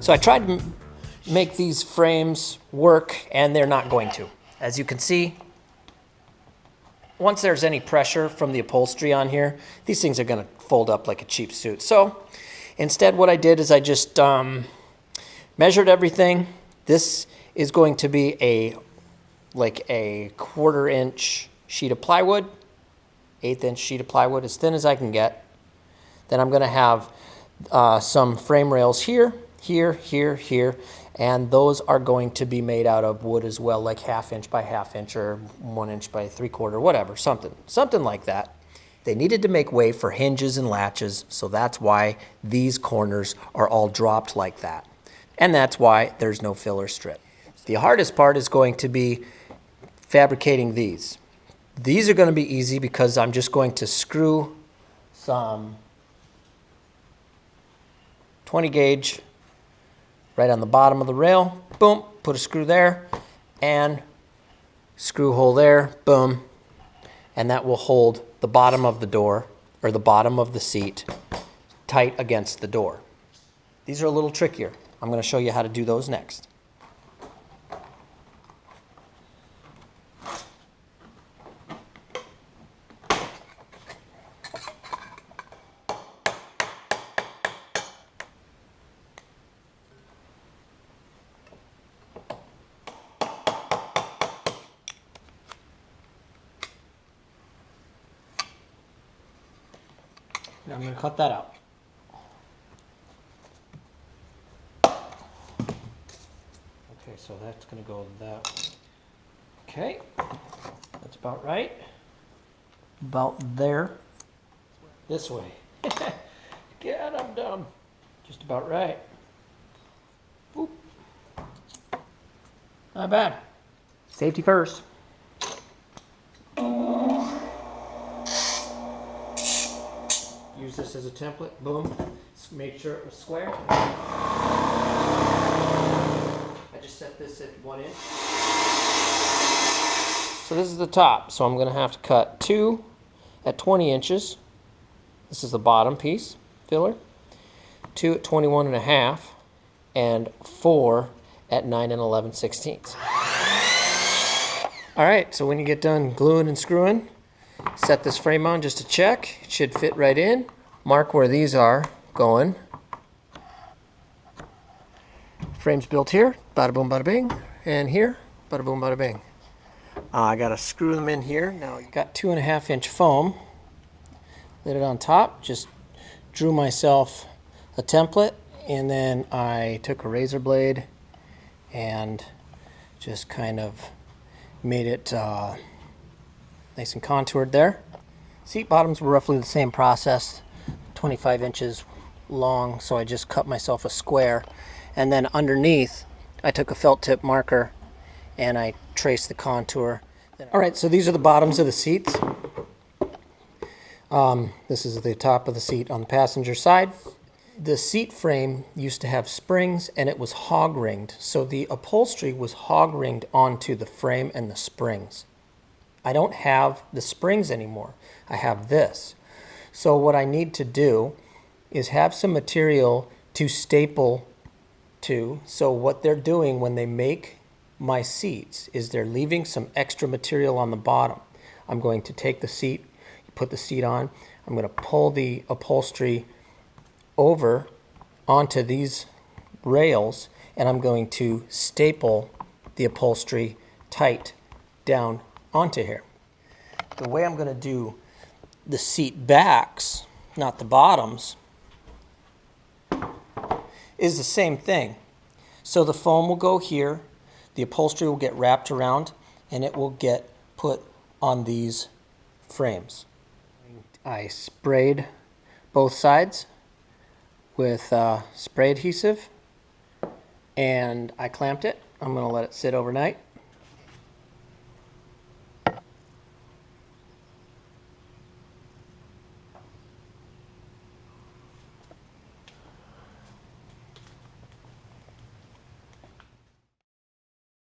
So I tried to make these frames work, and they're not going to. As you can see, once there's any pressure from the upholstery on here, these things are going to fold up like a cheap suit. So instead what I did is I just measured everything. This is going to be like a 1/4 inch sheet of plywood, 1/8 inch sheet of plywood, as thin as I can get. Then I'm going to have some frame rails here, here, here, here, and those are going to be made out of wood as well, like 1/2 inch by 1/2 inch or 1 inch by 3/4, whatever, something like that. They needed to make way for hinges and latches, so that's why these corners are all dropped like that. And that's why there's no filler strip. The hardest part is going to be fabricating these. These are going to be easy because I'm just going to screw some 20 gauge right on the bottom of the rail. Boom, put a screw there and screw hole there, boom. And that will hold the bottom of the door or the bottom of the seat tight against the door. These are a little trickier. I'm going to show you how to do those next. Now I'm going to cut that out. Okay, so that's going to go that way. Okay, that's about right. About there. This way. God, I'm dumb. Just about right. Oop. Not bad. Safety first. Use this as a template. Boom. Make sure it was square. I just set this at 1 inch. So this is the top. So I'm going to have to cut 2 at 20 inches. This is the bottom piece, filler. 2 at 21.5, and 4 at 9 11/16. All right. So when you get done gluing and screwing, set this frame on just to check. It should fit right in. Mark where these are going. Frame's built here, bada boom, bada bing, and here, bada boom, bada bing. I gotta screw them in here. Now I got 2.5 inch foam. Lit it on top. Just drew myself a template, and then I took a razor blade and just kind of made it nice and contoured there. Seat bottoms were roughly the same process, 25 inches long, so I just cut myself a square. And then underneath, I took a felt tip marker and I traced the contour. All right, so these are the bottoms of the seats. This is the top of the seat on the passenger side. The seat frame used to have springs and it was hog ringed, so the upholstery was hog ringed onto the frame and the springs. I don't have the springs anymore. I have this. So what I need to do is have some material to staple to. So what they're doing when they make my seats is they're leaving some extra material on the bottom. I'm going to take the seat, put the seat on. I'm going to pull the upholstery over onto these rails, and I'm going to staple the upholstery tight down onto here. The way I'm going to do the seat backs, not the bottoms, is the same thing. So the foam will go here, the upholstery will get wrapped around, and it will get put on these frames. I sprayed both sides with spray adhesive, and I clamped it. I'm going to let it sit overnight.